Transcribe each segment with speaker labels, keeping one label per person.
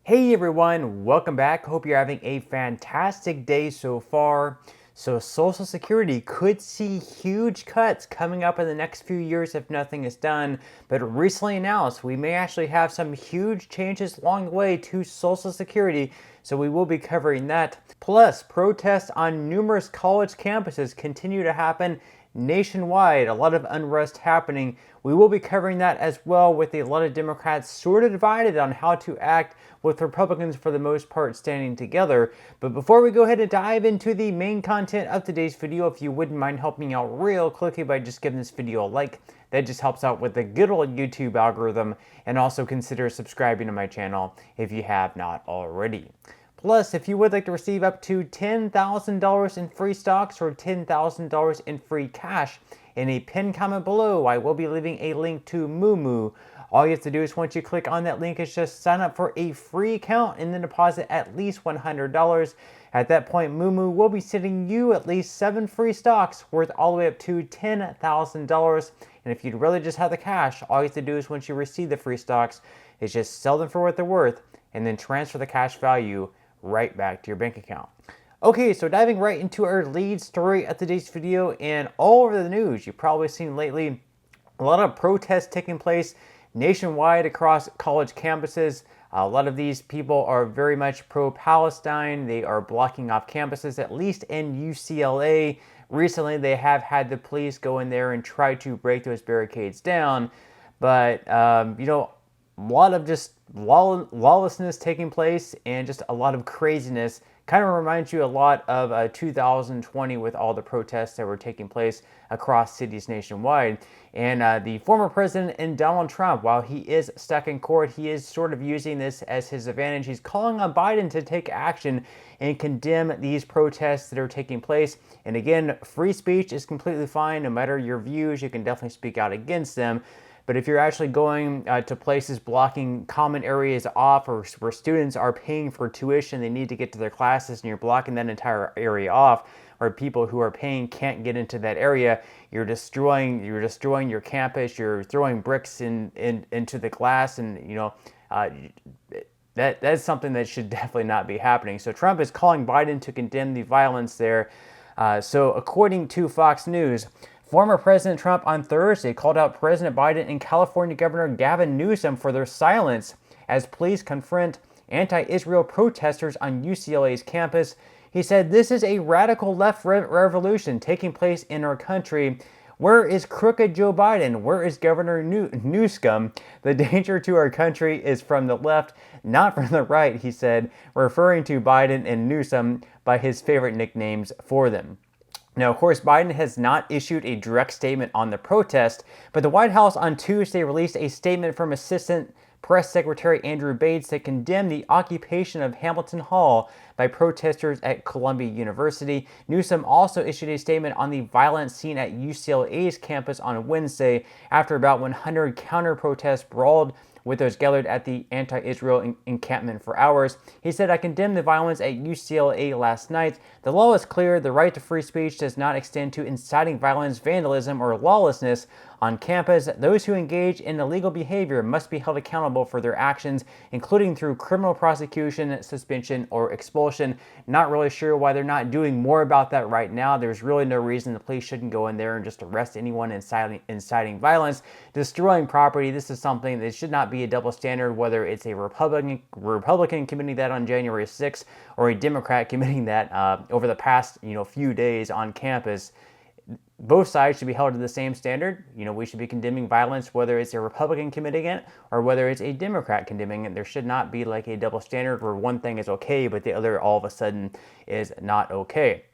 Speaker 1: Hey everyone, welcome back. Hope you're having a fantastic day so far. So Social Security could see huge cuts coming up in the next few years if nothing is done, but recently announced we may actually have some huge changes along the way to Social Security, so we will be covering that. Plus, protests on numerous college campuses continue to happen nationwide, a lot of unrest happening. We will be covering that as well, with a lot of Democrats sort of divided on how to act, with Republicans for the most part standing together. But before we go ahead and dive into the main content of today's video, if you wouldn't mind helping me out real quickly by just giving this video a like, that just helps out with the good old YouTube algorithm, and also consider subscribing to my channel if you have not already. Plus, if you would like to receive up to $10,000 in free stocks or $10,000 in free cash, in a pinned comment below, I will be leaving a link to Moomoo. All you have to do is, once you click on that link, is just sign up for a free account and then deposit at least $100. At that point, Moomoo will be sending you at least 7 free stocks worth all the way up to $10,000. And if you'd really just have the cash, all you have to do is, once you receive the free stocks, is just sell them for what they're worth and then transfer the cash value right back to your bank account. Okay, so diving right into our lead story of today's video, and all over the news, you've probably seen lately a lot of protests taking place nationwide across college campuses. A lot of these people are very much pro-Palestine. They are blocking off campuses, at least in UCLA. Recently, they have had the police go in there and try to break those barricades down. But, a lot of just lawlessness taking place and just a lot of craziness. Kind of reminds you a lot of 2020 with all the protests that were taking place across cities nationwide. And the former president and Donald Trump, while he is stuck in court, he is sort of using this as his advantage. He's calling on Biden to take action and condemn these protests that are taking place. And again, free speech is completely fine. No matter your views, you can definitely speak out against them. But if you're actually going to places blocking common areas off, or where students are paying for tuition, they need to get to their classes, and you're blocking that entire area off, or people who are paying can't get into that area, you're destroying your campus. You're throwing bricks into the glass, and that's something that should definitely not be happening. So Trump is calling Biden to condemn the violence there. So according to Fox News, former President Trump on Thursday called out President Biden and California Governor Gavin Newsom for their silence as police confront anti-Israel protesters on UCLA's campus. He said, "This is a radical left revolution taking place in our country. Where is crooked Joe Biden? Where is Governor Newsom? The danger to our country is from the left, not from the right," he said, referring to Biden and Newsom by his favorite nicknames for them. Now, of course, Biden has not issued a direct statement on the protest, but the White House on Tuesday released a statement from Assistant Press Secretary Andrew Bates that condemned the occupation of Hamilton Hall by protesters at Columbia University. Newsom also issued a statement on the violent scene at UCLA's campus on Wednesday after about 100 counter-protests brawled with those gathered at the anti-Israel encampment for hours. He said, "I condemned the violence at UCLA last night. The law is clear. The right to free speech does not extend to inciting violence, vandalism, or lawlessness on campus. Those who engage in illegal behavior must be held accountable for their actions, including through criminal prosecution, suspension, or expulsion." Not really sure why they're not doing more about that right now. There's really no reason the police shouldn't go in there and just arrest anyone inciting violence, destroying property. This is something that should not be a double standard, whether it's a Republican committing that on January 6th or a Democrat committing that over the past few days on campus. Both sides should be held to the same standard. We should be condemning violence, whether it's a Republican committing it or whether it's a Democrat condemning it. There should not be like a double standard where one thing is okay, but the other all of a sudden is not okay.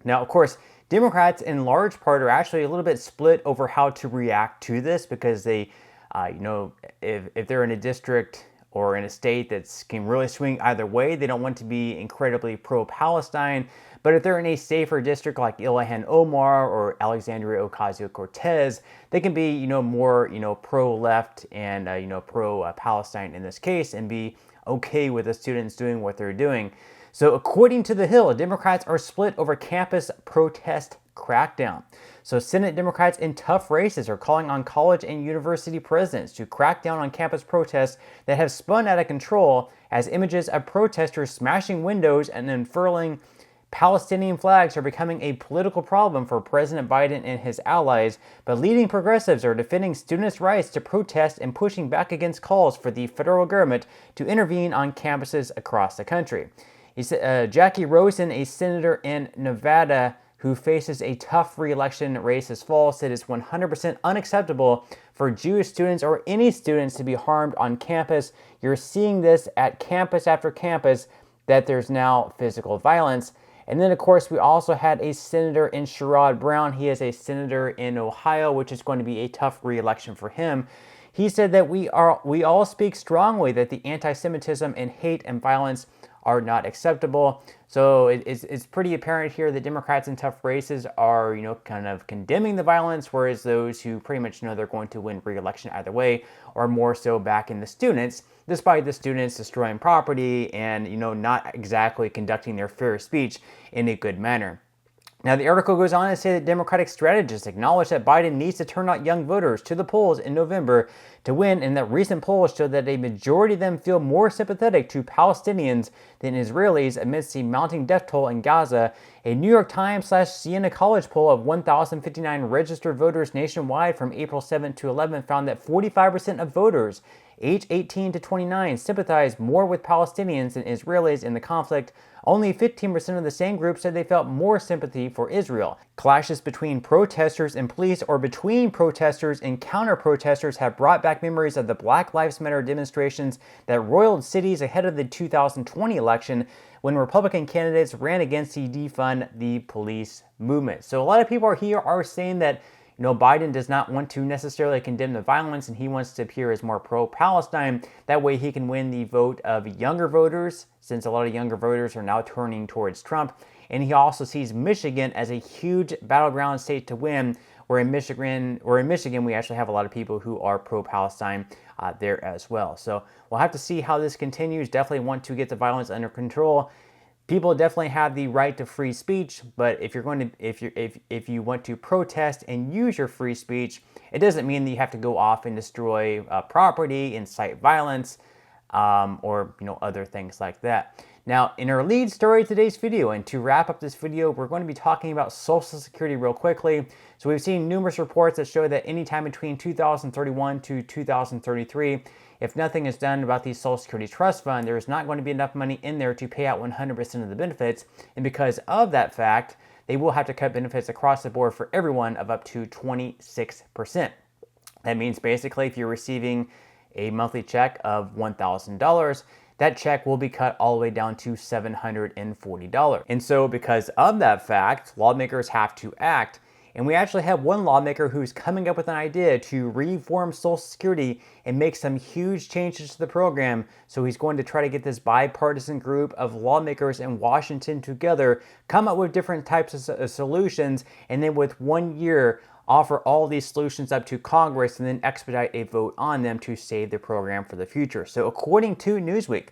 Speaker 1: Now, of course, Democrats in large part are actually a little bit split over how to react to this, because they, if they're in a district or in a state that can really swing either way, they don't want to be incredibly pro-Palestine. But if they're in a safer district like Ilhan Omar or Alexandria Ocasio-Cortez, they can be, more, pro-left and, pro-Palestine in this case, and be okay with the students doing what they're doing. So according to The Hill, Democrats are split over campus protest crackdown. So Senate Democrats in tough races are calling on college and university presidents to crack down on campus protests that have spun out of control, as images of protesters smashing windows and unfurling Palestinian flags are becoming a political problem for President Biden and his allies, but leading progressives are defending students' rights to protest and pushing back against calls for the federal government to intervene on campuses across the country. Jackie Rosen, a senator in Nevada who faces a tough re-election race this fall, said it's 100% unacceptable for Jewish students or any students to be harmed on campus. You're seeing this at campus after campus, that there's now physical violence. And then, of course, we also had a senator in Sherrod Brown. He is a senator in Ohio, which is going to be a tough re-election for him. He said that we all speak strongly that the anti-Semitism and hate and violence are not acceptable. So it's pretty apparent here that Democrats in tough races are, kind of condemning the violence, whereas those who pretty much know they're going to win re-election either way are more so backing the students, despite the students destroying property and, not exactly conducting their fair speech in a good manner. Now, the article goes on to say that Democratic strategists acknowledge that Biden needs to turn out young voters to the polls in November to win, and that recent polls show that a majority of them feel more sympathetic to Palestinians than Israelis amidst the mounting death toll in Gaza. A New York Times/Siena College poll of 1,059 registered voters nationwide from April 7 to 11 found that 45% of voters age 18 to 29 sympathize more with Palestinians than Israelis in the conflict. Only 15% of the same group said they felt more sympathy for Israel. Clashes between protesters and police, or between protesters and counter-protesters, have brought back memories of the Black Lives Matter demonstrations that roiled cities ahead of the 2020 election, when Republican candidates ran against the defund the police movement. So a lot of people here are saying that Biden does not want to necessarily condemn the violence, and he wants to appear as more pro-Palestine. That way he can win the vote of younger voters, since a lot of younger voters are now turning towards Trump. And he also sees Michigan as a huge battleground state to win, where in Michigan we actually have a lot of people who are pro-Palestine there as well. So we'll have to see how this continues. Definitely want to get the violence under control. People definitely have the right to free speech, but if you want to protest and use your free speech, it doesn't mean that you have to go off and destroy property, incite violence, or other things like that. Now, in our lead story of today's video, and to wrap up this video, we're going to be talking about Social Security real quickly. So we've seen numerous reports that show that anytime between 2031 to 2033, if nothing is done about the Social Security Trust Fund, there is not going to be enough money in there to pay out 100% of the benefits. And because of that fact, they will have to cut benefits across the board for everyone of up to 26%. That means basically if you're receiving a monthly check of $1,000, that check will be cut all the way down to $740. And so because of that fact, lawmakers have to act. And we actually have one lawmaker who's coming up with an idea to reform Social Security and make some huge changes to the program. So he's going to try to get this bipartisan group of lawmakers in Washington together, come up with different types of solutions, and then with 1 year, offer all these solutions up to Congress and then expedite a vote on them to save the program for the future. So according to Newsweek,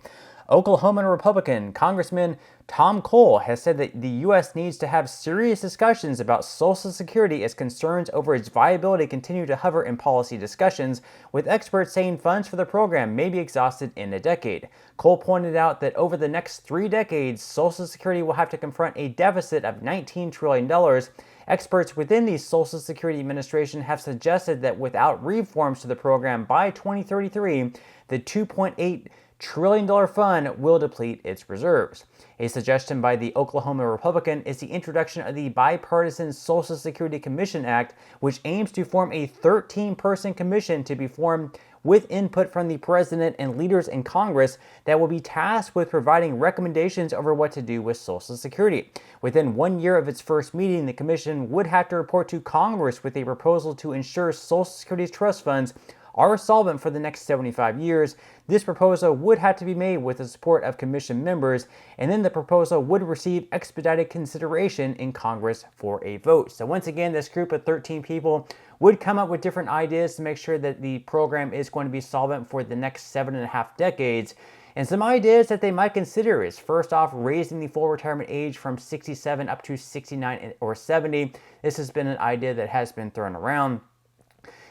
Speaker 1: Oklahoma Republican Congressman Tom Cole has said that the U.S. needs to have serious discussions about Social Security as concerns over its viability continue to hover in policy discussions, with experts saying funds for the program may be exhausted in a decade. Cole pointed out that over the next 3 decades, Social Security will have to confront a deficit of $19 trillion. Experts within the Social Security Administration have suggested that without reforms to the program by 2033, the $2.8 trillion fund will deplete its reserves. A suggestion by the Oklahoma Republican is the introduction of the Bipartisan Social Security Commission Act, which aims to form a 13-person commission to be formed with input from the president and leaders in Congress that will be tasked with providing recommendations over what to do with Social Security. Within 1 year of its first meeting, the commission would have to report to Congress with a proposal to ensure Social Security's trust funds are solvent for the next 75 years. This proposal would have to be made with the support of commission members, and then the proposal would receive expedited consideration in Congress for a vote. So once again, this group of 13 people would come up with different ideas to make sure that the program is going to be solvent for the next 7.5 decades. And some ideas that they might consider is, first off, raising the full retirement age from 67 up to 69 or 70. This has been an idea that has been thrown around.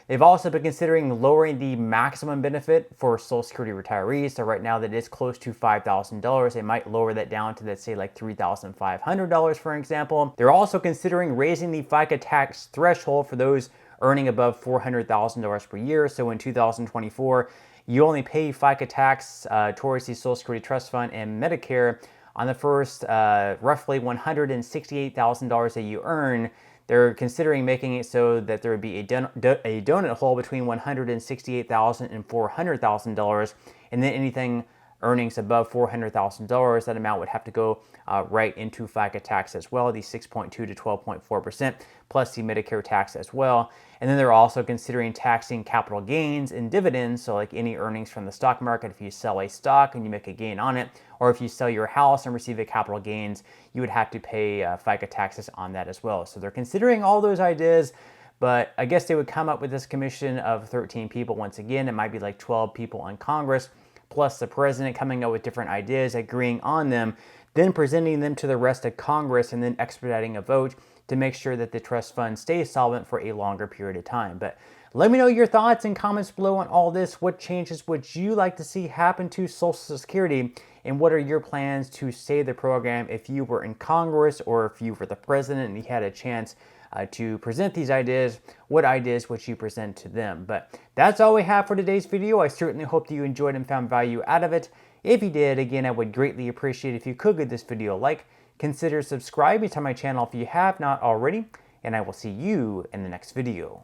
Speaker 1: They've also been considering lowering the maximum benefit for Social Security retirees. So right now that is close to $5,000. They might lower that down to, let's say, like $3,500, for example. They're also considering raising the FICA tax threshold for those earning above $400,000 per year. So in 2024, you only pay FICA tax towards the Social Security Trust Fund and Medicare on the first roughly $168,000 that you earn. They're considering making it so that there would be a donut hole between $168,000 and $400,000, and then anything earnings above $400,000, that amount would have to go right into FICA tax as well, the 6.2 to 12.4%, plus the Medicare tax as well. And then they're also considering taxing capital gains and dividends, so like any earnings from the stock market. If you sell a stock and you make a gain on it, or if you sell your house and receive a capital gains, you would have to pay FICA taxes on that as well. So they're considering all those ideas, but I guess they would come up with this commission of 13 people. Once again, it might be like 12 people in Congress, plus the president coming up with different ideas, agreeing on them, then presenting them to the rest of Congress, and then expediting a vote to make sure that the trust fund stays solvent for a longer period of time. But let me know your thoughts and comments below on all this. What changes would you like to see happen to Social Security? And what are your plans to save the program if you were in Congress, or if you were the president and you had a chance to present these ideas? What ideas would you present to them? But that's all we have for today's video. I certainly hope that you enjoyed and found value out of it. If you did, again, I would greatly appreciate if you could give this video a like. Consider subscribing to my channel if you have not already, and I will see you in the next video.